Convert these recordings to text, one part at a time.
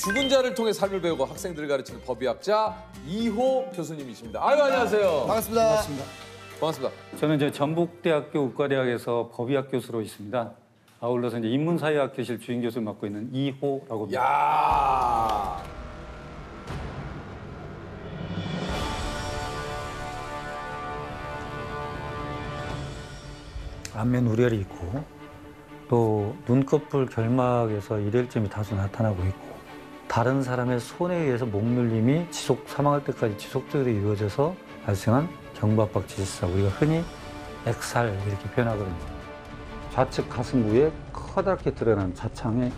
죽은 자를 통해 삶을 배우고 학생들을 가르치는 법의학자 이호 교수님이십니다. 아유, 안녕하세요. 반갑습니다. 반갑습니다. 반갑습니다. 저는 이제 전북대학교 의과대학에서 법의학 교수로 있습니다. 아울러서 이제 인문사회학 교실 주임 교수를 맡고 있는 이호라고 합니다. 야. 안면 우열이 있고 또 눈꺼풀 결막에서 일혈점이 다소 나타나고 있고 다른 사람의 손에 의해서 목눌림이 사망할 때까지 지속적으로 이루어져서 발생한 경부압박 질환, 우리가 흔히 액살 이렇게 표현하거든요. 좌측 가슴부에 커다랗게 드러난 자창의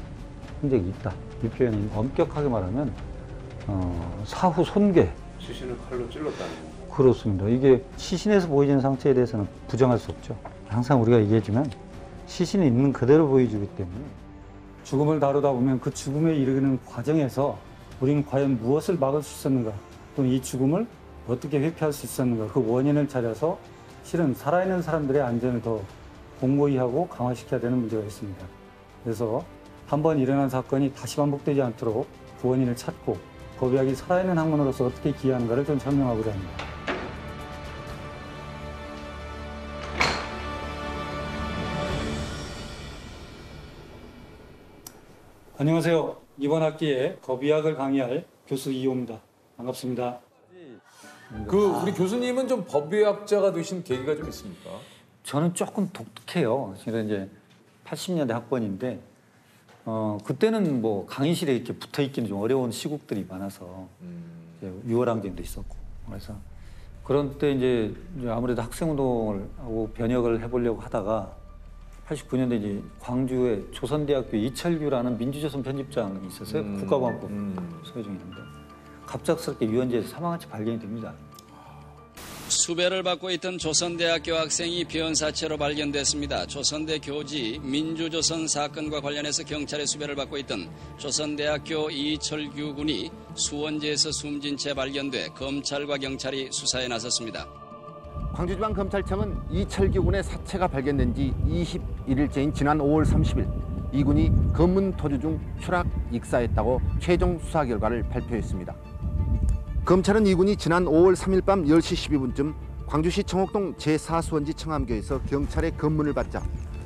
흔적이 있다. 이 표현은 엄격하게 말하면 사후 손괴. 시신을 칼로 찔렀다는 거. 그렇습니다. 이게 시신에서 보여지는 상처에 대해서는 부정할 수 없죠. 항상 우리가 얘기하지만 시신이 있는 그대로 보여주기 때문에 죽음을 다루다 보면 그 죽음에 이르는 과정에서 우리는 과연 무엇을 막을 수 있었는가, 또는 이 죽음을 어떻게 회피할 수 있었는가, 그 원인을 찾아서 실은 살아있는 사람들의 안전을 더 공고히 하고 강화시켜야 되는 문제가 있습니다. 그래서 한번 일어난 사건이 다시 반복되지 않도록 그 원인을 찾고 법의학이 살아있는 학문으로서 어떻게 기여하는가를 좀 설명하고자 합니다. 안녕하세요. 이번 학기에 법의학을 강의할 교수 이호입니다. 반갑습니다. 우리 교수님은 좀 법의학자가 되신 계기가 좀 있습니까? 저는 조금 독특해요. 제가 이제 80년대 학번인데 그때는 뭐 강의실에 이렇게 붙어 있기는 좀 어려운 시국들이 많아서 이제 유월항쟁도 있었고, 그래서 그런 때 이제 아무래도 학생운동을 하고 변혁을 해보려고 하다가 89년대 이제 광주에 조선대학교 이철규라는 민주조선 편집장이 있었어요. 국가보안법 소외 중이었는데 갑작스럽게 유원지에서 사망한 채 발견이 됩니다. 수배를 받고 있던 조선대학교 학생이 변사체로 발견됐습니다. 조선대 교지 민주조선 사건과 관련해서 경찰의 수배를 받고 있던 조선대학교 이철규 군이 수원지에서 숨진 채 발견돼 검찰과 경찰이 수사에 나섰습니다. 광주지방검찰청은 이철규 군의 사체가 발견된 지 21일째인 지난 5월 30일 이 군이 검문 토주 중 추락 익사했다고 최종 수사 결과를 발표했습니다. 검찰은 이 군이 지난 5월 3일 밤 10시 12분쯤 광주시 청옥동 제4수원지 청암교에서 경찰의 검문을 받자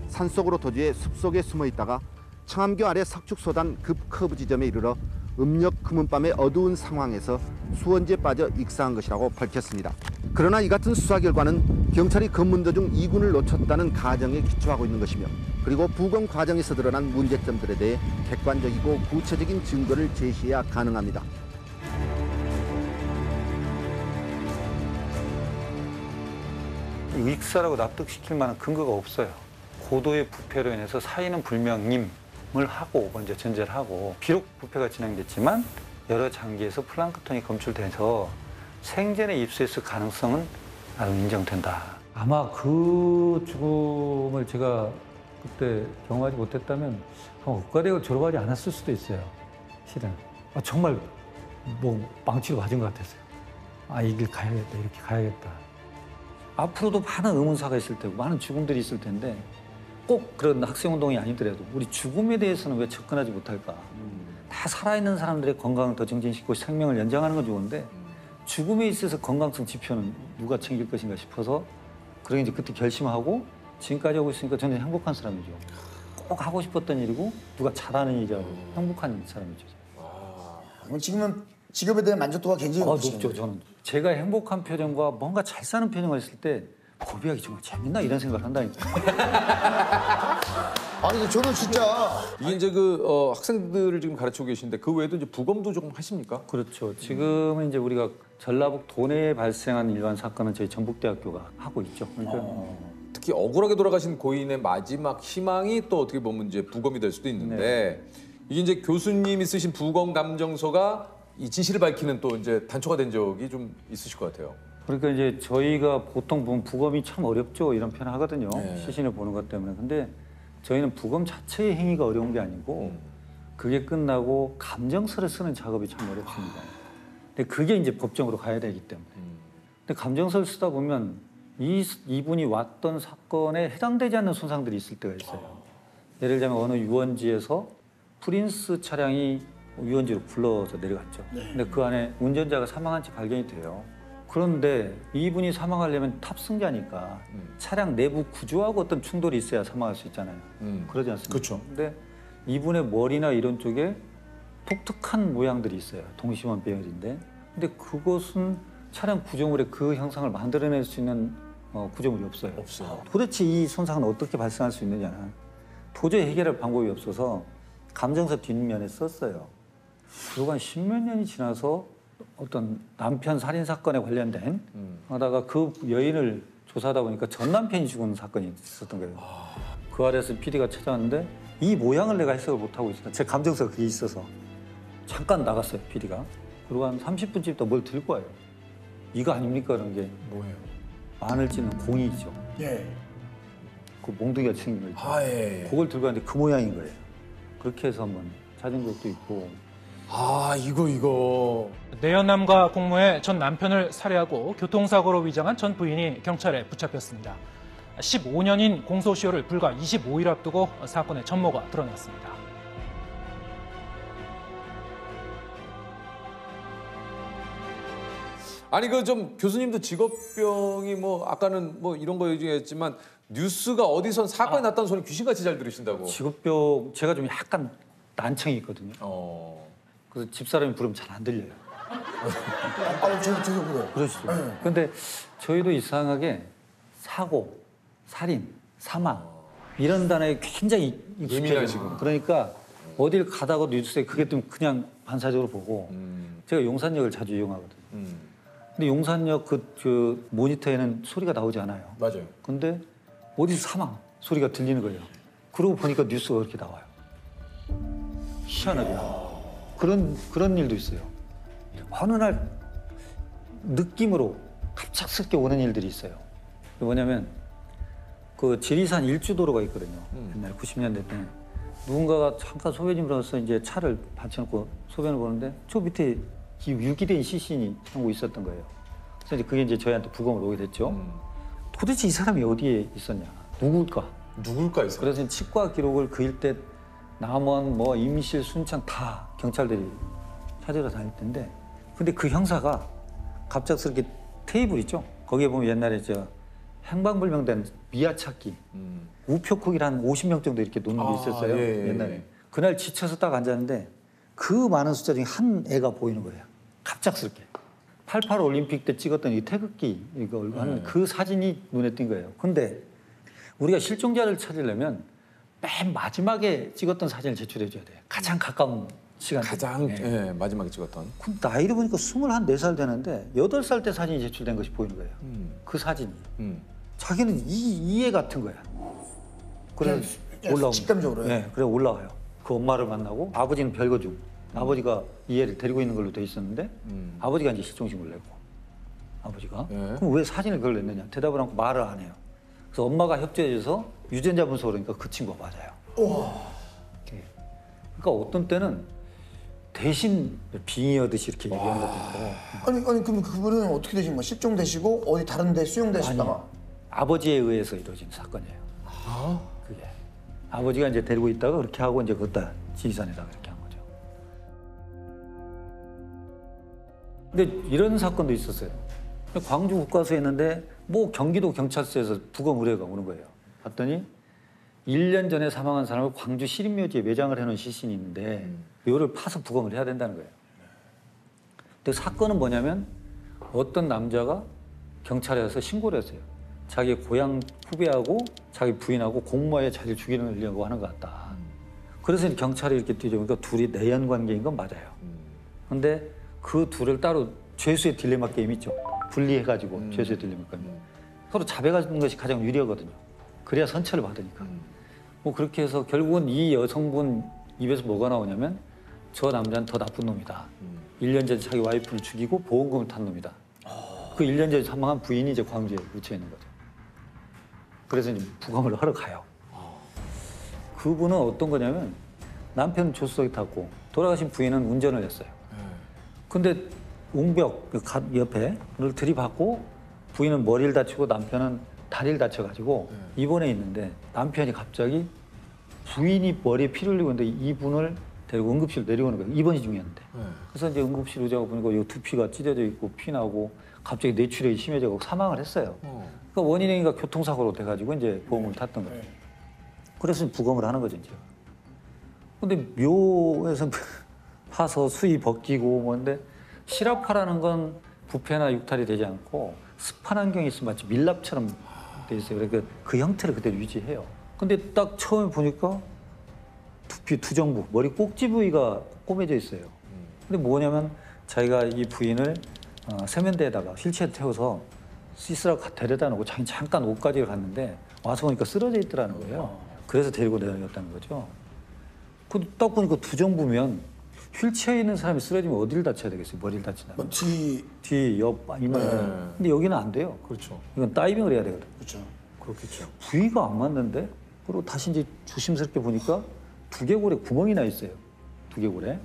산속으로 도주해 숲속에 숨어 있다가 청암교 아래 석축소단 급 커브 지점에 이르러 음력 금은밤의 어두운 상황에서 수원지에 빠져 익사한 것이라고 밝혔습니다. 그러나 이 같은 수사 결과는 경찰이 검문 도중 이 군을 놓쳤다는 가정에 기초하고 있는 것이며, 그리고 부검 과정에서 드러난 문제점들에 대해 객관적이고 구체적인 증거를 제시해야 가능합니다. 익사라고 납득시킬 만한 근거가 없어요. 고도의 부패로 인해서 사인은 불명임을 하고 먼저 전제를 하고, 비록 부패가 진행됐지만 여러 장기에서 플랑크톤이 검출돼서 생전에 입수했을 가능성은 나름 인정된다. 아마 그 죽음을 제가 그때 경험하지 못했다면 의과대학을 졸업하지 않았을 수도 있어요. 실은 정말 뭐 망치로 맞은 것 같았어요. 이 길 가야겠다, 이렇게 가야겠다. 앞으로도 많은 의문사가 있을 테고 많은 죽음들이 있을 텐데 꼭 그런 학생운동이 아니더라도 우리 죽음에 대해서는 왜 접근하지 못할까? 다 살아있는 사람들의 건강을 더 증진시키고 생명을 연장하는 건 좋은데 죽음에 있어서 건강성 지표는 누가 챙길 것인가 싶어서 그런 이제 그때 결심하고 지금까지 하고 있으니까 저는 행복한 사람이죠. 꼭 하고 싶었던 일이고 누가 잘하는 일이라고 행복한 사람이죠. 지금은 직업에 대한 만족도가 굉장히 높죠. 저는 제가 행복한 표정과 뭔가 잘 사는 표정을 했을 때 법의학이 정말 재밌나 이런 생각을 한다니까. 아니 저는 진짜 이게 이제 학생들을 지금 가르치고 계신데 그 외에도 이제 부검도 조금 하십니까? 그렇죠. 지금은 이제 우리가 전라북 도내에 발생한 일반 사건은 저희 전북대학교가 하고 있죠. 그러니까 특히 억울하게 돌아가신 고인의 마지막 희망이 또 어떻게 보면 이제 부검이 될 수도 있는데 이게 이제 교수님이 쓰신 부검 감정서가 이 진실을 밝히는 또 이제 단초가 된 적이 좀 있으실 것 같아요. 그러니까 이제 저희가 보통 보면 부검이 참 어렵죠. 이런 표현을 하거든요. 시신을 보는 것 때문에. 근데 저희는 부검 자체의 행위가 어려운 게 아니고 그게 끝나고 감정서를 쓰는 작업이 참 어렵습니다. 근데 그게 이제 법정으로 가야 되기 때문에. 근데 감정서를 쓰다 보면 이분이 왔던 사건에 해당되지 않는 손상들이 있을 때가 있어요. 예를 들자면 어느 유원지에서 프린스 차량이 유원지로 불러서 내려갔죠. 근데 그 안에 운전자가 사망한 채 발견이 돼요. 그런데 이분이 사망하려면 탑승자니까 차량 내부 구조하고 어떤 충돌이 있어야 사망할 수 있잖아요. 그러지 않습니까? 그렇죠. 근데 이분의 머리나 이런 쪽에 독특한 모양들이 있어요. 동심원 배열인데. 근데 그것은 차량 구조물의 그 형상을 만들어낼 수 있는 구조물이 없어요. 없어요. 도대체 이 손상은 어떻게 발생할 수 있느냐는 도저히 해결할 방법이 없어서 감정서 뒷면에 썼어요. 그리고 한 십몇 년이 지나서 어떤 남편 살인 사건에 관련된 하다가 그 여인을 조사하다 보니까 전 남편이 죽은 사건이 있었던 거예요. 그 아래서 PD가 찾아왔는데 이 모양을 내가 해석을 못하고 있었다. 제 감정서가 그게 있어서 잠깐 나갔어요, PD가. 그리고 한 30분쯤 있다 뭘 들고 와요. 이거 아닙니까? 그런 게 뭐예요? 마늘 찌는 공이죠. 예. 그 몽둥이가 생긴 거 있죠. 아, 예. 그걸 들고 왔는데 그 모양인 거예요. 그렇게 해서 한번 찾은 적도 있고. 아, 이거. 내연남과 공모해 전 남편을 살해하고 교통사고로 위장한 전 부인이 경찰에 붙잡혔습니다. 15년인 공소시효를 불과 25일 앞두고 사건의 전모가 드러났습니다. 아니 그 좀 교수님도 직업병이 뭐 아까는 뭐 이런 거 얘기했지만 뉴스가 어디선 사건이 났다는 소리 귀신같이 잘 들으신다고. 직업병 제가 좀 약간 난청이 있거든요. 그래서 집사람이 부르면 잘 안 들려요. 저도 그래요. 그러시죠. 근데 저희도 이상하게 사고, 살인, 사망 이런 단어에 굉장히 예민하시고. 그러니까 어딜 가다가 뉴스에 그게 좀 그냥 반사적으로 보고 제가 용산역을 자주 이용하거든요. 근데 용산역 그 모니터에는 소리가 나오지 않아요. 맞아요. 근데 어디서 사망 소리가 들리는 거예요. 그러고 보니까 뉴스가 그렇게 나와요. 희한하게. 그런 일도 있어요. 어느 날 느낌으로 갑작스럽게 오는 일들이 있어요. 뭐냐면 그 지리산 일주도로가 있거든요. 옛날 90년대 때 누군가가 잠깐 소변이면서 이제 차를 받쳐놓고 소변을 보는데 저 밑에 유기된 시신이 하고 있었던 거예요. 그래서 이제 그게 이제 저희한테 부검을 오게 됐죠. 도대체 이 사람이 어디에 있었냐? 누굴까? 있어요? 그래서 치과 기록을 그 일대 남원, 뭐 임실, 순창 다 경찰들이 찾으러 다닐 텐데, 근데 그 형사가 갑작스럽게 테이블 있죠? 거기에 보면 옛날에 저 행방불명된 미아 찾기, 우표코기를 한 50명 정도 이렇게 놓는 게 있었어요. 예. 옛날에. 그날 지쳐서 딱 앉았는데 그 많은 숫자 중에 한 애가 보이는 거예요. 갑작스럽게. 88 올림픽 때 찍었던 이 태극기 이거 하는 그 사진이 눈에 띈 거예요. 근데 우리가 실종자를 찾으려면 맨 마지막에 찍었던 사진을 제출해 줘야 돼요. 가장 가까운 시간. 가장 마지막에 찍었던. 그럼 나이를 보니까 24살 되는데 8살 때 사진이 제출된 것이 보이는 거예요. 그 사진이. 자기는 이 애 같은 거야. 그래 올라오면. 직감적으로요? 네, 그래 올라와요. 그 엄마를 만나고 아버지는 별거 중. 아버지가 이 애를 데리고 있는 걸로 돼 있었는데 아버지가 이제 실종신고를 내고 아버지가 그럼 왜 사진을 그걸 냈느냐 대답을 하고 말을 안 해요. 그래서 엄마가 협조해줘서 유전자 분석을 하니까 그 친구가 맞아요. 그러니까 어떤 때는 대신 빙의하듯이 이렇게 얘기하는 것도 있고. 아니 그럼 그분은 어떻게 되신 거예요? 실종되시고 어디 다른 데 수용되시다가? 아버지에 의해서 이루어진 사건이에요. 그게 아버지가 이제 데리고 있다가 그렇게 하고 이제 그것다 지리산에다가 이렇게 한 거죠. 근데 이런 사건도 있었어요. 광주 국과수에 있는데 뭐 경기도 경찰서에서 부검 의뢰가 오는 거예요. 봤더니 1년 전에 사망한 사람을 광주 시립묘지에 매장을 해놓은 시신이 있는데 이거를 파서 부검을 해야 된다는 거예요. 근데 사건은 뭐냐면 어떤 남자가 경찰에 가서 신고를 했어요. 자기 고향 후배하고 자기 부인하고 공모에 자기를 죽이려고 하는 것 같다. 그래서 경찰이 이렇게 뒤져보니까 둘이 내연 관계인 건 맞아요. 근데 그 둘을 따로 죄수의 딜레마 게임 있죠. 분리해가지고 죄수의 딜레마 게임. 서로 자백하는 것이 가장 유리하거든요. 그래야 선처를 받으니까. 뭐 그렇게 해서 결국은 이 여성분 입에서 뭐가 나오냐면 저 남자는 더 나쁜 놈이다. 1년 전에 자기 와이프를 죽이고 보험금을 탄 놈이다. 그 1년 전에 사망한 부인이 이제 광주에 묻혀 있는 거죠. 그래서 이제 부검을 하러 가요. 그분은 어떤 거냐면 남편은 조수석에 탔고 돌아가신 부인은 운전을 했어요. 근데 웅벽 옆에 를 들이받고 부인은 머리를 다치고 남편은 다리를 다쳐가지고 입원해 있는데 남편이 갑자기 부인이 머리에 피를 흘리고 있는데 이분을 데리고 응급실 내려오는 거예요. 입원이 중요한데. 네. 그래서 이제 응급실 의자가 보니까 이 두피가 찢어져 있고 피 나고 갑자기 뇌출혈이 심해져서 사망을 했어요. 그러니까 원인이 교통사고로 돼가지고 이제 보험을 탔던 거예요. 그래서 부검을 하는 거죠 이제. 근데 묘에서 파서 수위 벗기고 뭔데 실압파라는 건 부패나 육탈이 되지 않고 습한 환경이 있으면 마치 밀랍처럼 돼 있어요. 그러니까 그 형태를 그대로 유지해요. 근데 딱 처음에 보니까 두피 두정부, 머리 꼭지 부위가 꼬매져 있어요. 근데 뭐냐면 자기가 이 부인을 세면대에다가 휠체어 태워서 시스라고 데려다 놓고 자기 잠깐 옷 가지러 갔는데 와서 보니까 쓰러져 있더라는 거예요. 그래서 데리고 내려갔다는 거죠. 그 딱 보니까 두정부면 휠체어에 있는 사람이 쓰러지면 어디를 다쳐야 되겠어요? 머리를 다친다. 뒤, 옆, 이마. 근데 여기는 안 돼요. 그렇죠. 이건 다이빙을 해야 되거든. 그렇죠. 그렇겠죠. 부위가 안 맞는데 그리고 다시 이제 조심스럽게 보니까 두개골에 구멍이 나 있어요. 두개골에.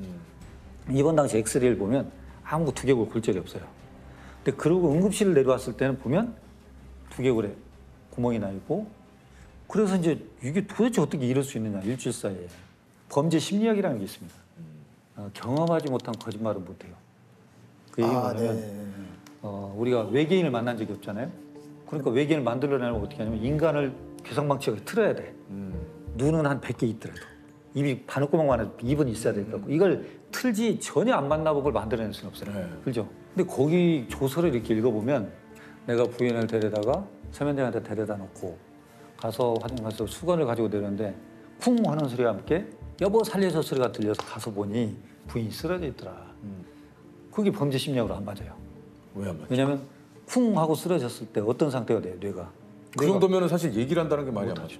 이번 당시 엑스레이를 보면 아무 두개골 골절이 없어요. 근데 그러고 응급실을 내려왔을 때는 보면 두개골에 구멍이 나 있고 그래서 이제 이게 도대체 어떻게 이럴 수 있느냐 일주일 사이에 범죄 심리학이라는 게 있습니다. 경험하지 못한 거짓말은 못해요. 그 얘기는 뭐냐면 우리가 외계인을 만난 적이 없잖아요. 그러니까 외계인을 만들어내려면 어떻게 하냐면 인간을 괴상망측하게 틀어야 돼. 눈은 한 100개 있더라도 입이 바늘구멍만 해도 입은 있어야 될 것 같고 이걸 틀지 전혀 안 만나본 걸 만들어낼 수는 없어요. 그렇죠? 근데 거기 조서를 이렇게 읽어보면 내가 부인을 데려다가 세면대한테 데려다 놓고 가서 화장 가서 수건을 가지고 내렸는데 쿵 하는 소리와 함께 여보 살려줘 소리가 들려서 가서 보니 부인이 쓰러져 있더라. 그게 범죄 심리학으로 안 맞아요. 왜 안 맞죠? 왜냐하면 쿵 하고 쓰러졌을 때 어떤 상태가 돼요, 뇌가. 그 정도면 사실 얘기를 한다는 게 말이 안 맞죠.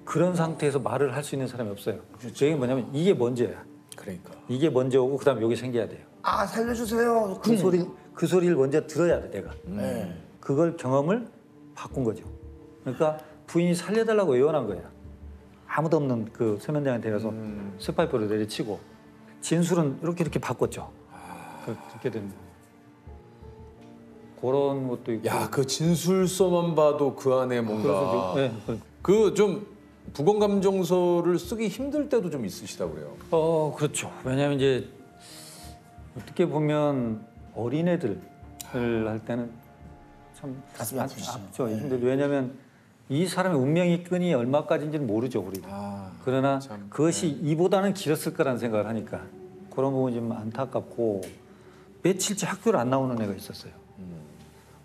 그런 상태에서 말을 할 수 있는 사람이 없어요. 그게 뭐냐면 이게 먼저야. 그러니까. 이게 먼저 오고 그다음에 여기 생겨야 돼요. 아 살려주세요. 그 소리를 먼저 들어야 돼, 내가. 네. 그걸 경험을 바꾼 거죠. 그러니까 부인이 살려달라고 애원한 거야. 아무도 없는 그 세면대한테 가서 쇠파이프를 내리치고 진술은 이렇게 바꿨죠. 그렇게 되는 거예요. 그런 것도 있고. 야, 그 진술서만 봐도 그 안에 뭔가 네, 그 좀 부검 감정서를 쓰기 힘들 때도 좀 있으시다고 그래요. 그렇죠. 왜냐하면 이제 어떻게 보면 어린애들을 할 때는 참 가슴이 아프시죠. 아프죠. 힘들죠. 왜냐하면 이 사람의 운명의 끈이 얼마까지인지는 모르죠, 우리가. 그러나 참, 그것이 이보다는 길었을 거라는 생각을 하니까 그런 부분이 좀 안타깝고 며칠째 학교를 안 나오는 애가 있었어요.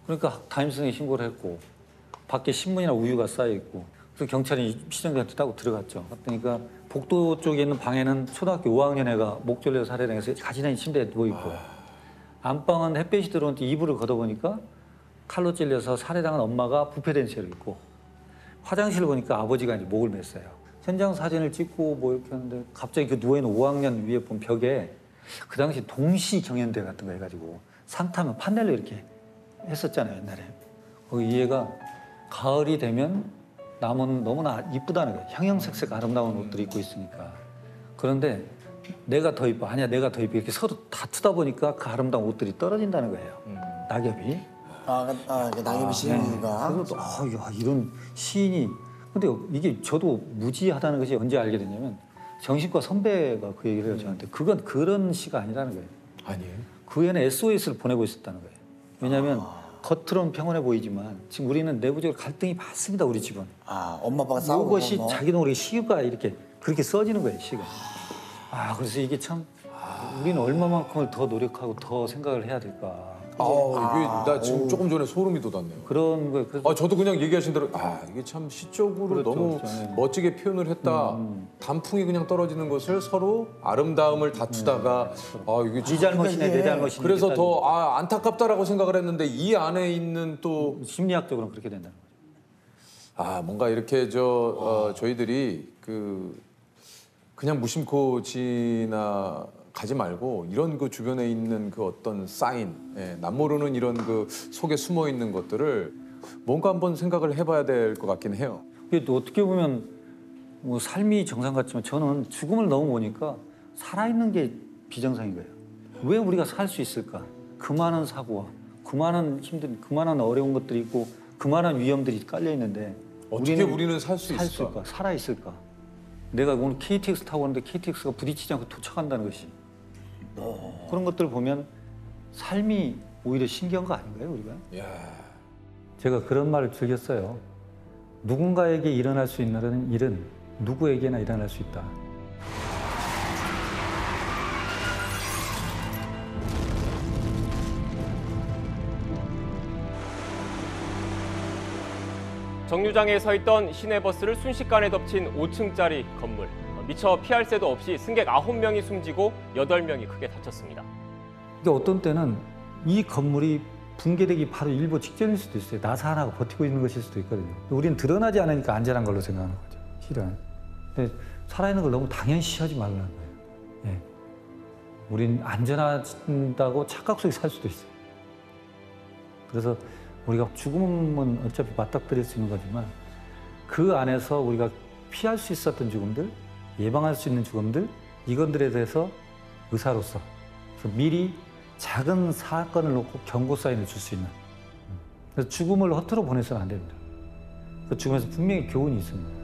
그러니까 담임선생님이 신고를 했고 밖에 신문이나 우유가 쌓여 있고 그래서 경찰이 시정자한테 따고 들어갔죠. 그러니까 복도 쪽에 있는 방에는 초등학교 5학년 애가 목 졸려 살해당해서 가지런히 침대에 누워 있고 안방은 햇볕이 들어오는데 이불을 걷어보니까 칼로 찔려서 살해당한 엄마가 부패된 채로 있고 화장실을 보니까 아버지가 이제 목을 맸어요. 현장 사진을 찍고 뭐 이렇게 하는데 갑자기 그 누워있는 5학년 위에 본 벽에 그 당시 동시 경연대 같은 거 해가지고 상 타면 판넬로 이렇게 했었잖아요, 옛날에. 거기 이 애가 가을이 되면 나무는 너무나 이쁘다는 거예요. 형형색색 아름다운 옷들을 입고 있으니까. 그런데 내가 더 이뻐, 아니야 내가 더 이뻐 이렇게 서로 다투다 보니까 그 아름다운 옷들이 떨어진다는 거예요. 낙엽이. 낙엽이 시인이가. 그래서 야, 이런 시인이. 근데 이게 저도 무지하다는 것이 언제 알게 됐냐면 정신과 선배가 그 얘기를 해요, 저한테. 그건 그런 시가 아니라는 거예요. 아니에요? 그 애는 SOS를 보내고 있었다는 거예요. 왜냐하면 겉으로는 평온해 보이지만 지금 우리는 내부적으로 갈등이 많습니다, 우리 집은. 엄마 아빠가 싸우고 이것이 자기도 모르게 시가 이렇게 그렇게 써지는 거예요, 시가. 그래서 이게 참 우리는 얼마만큼을 더 노력하고 더 생각을 해야 될까. 이게 나 지금 조금 전에 소름이 돋았네요. 그런 거예요. 그래서 저도 그냥 얘기하신 대로 이게 참 시적으로 그렇죠, 너무 그렇죠. 네. 멋지게 표현을 했다. 단풍이 그냥 떨어지는 것을 서로 아름다움을 다투다가 이게 네 잘못이네, 내 잘못이네. 그래서 더 안타깝다라고 생각을 했는데 이 안에 있는 또 심리학적으로는 그렇게 된다는 거죠. 뭔가 이렇게 저희들이 그냥 무심코 지나가지 말고 이런 그 주변에 있는 그 어떤 사인, 남모르는 이런 그 속에 숨어 있는 것들을 뭔가 한번 생각을 해봐야 될 것 같긴 해요. 이게 또 어떻게 보면 뭐 삶이 정상 같지만 저는 죽음을 너무 보니까 살아있는 게 비정상인 거예요. 왜 우리가 살 수 있을까? 그 많은 사고와 그 많은 힘든, 그 많은 어려운 것들이 있고 그 많은 위험들이 깔려 있는데 어떻게 우리는 살 수 있을까? 살아 있을까? 내가 오늘 KTX 타고 왔는데 KTX가 부딪히지 않고 도착한다는 것이 그런 것들을 보면 삶이 오히려 신기한 거 아닌가요, 우리가? 야. 제가 그런 말을 즐겼어요. 누군가에게 일어날 수 있는 일은 누구에게나 일어날 수 있다. 정류장에 서 있던 시내버스를 순식간에 덮친 5층짜리 건물. 미처 피할 새도 없이 승객 9명이 숨지고 8명이 크게 다쳤습니다. 그러니까 어떤 때는 이 건물이 붕괴되기 바로 일보 직전일 수도 있어요. 나사 하나가 버티고 있는 것일 수도 있거든요. 우리는 드러나지 않으니까 안전한 걸로 생각하는 거죠, 실은. 근데 살아있는 걸 너무 당연시하지 말라는 거예요. 예. 우린 안전하다고 착각 속에 살 수도 있어요. 그래서 우리가 죽음은 어차피 맞닥뜨릴 수 있는 거지만 그 안에서 우리가 피할 수 있었던 죽음들, 예방할 수 있는 죽음들, 이것들에 대해서 의사로서 그래서 미리 작은 사건을 놓고 경고 사인을 줄 수 있는. 그래서 죽음을 허투루 보내서는 안 됩니다. 그 죽음에서 분명히 교훈이 있습니다.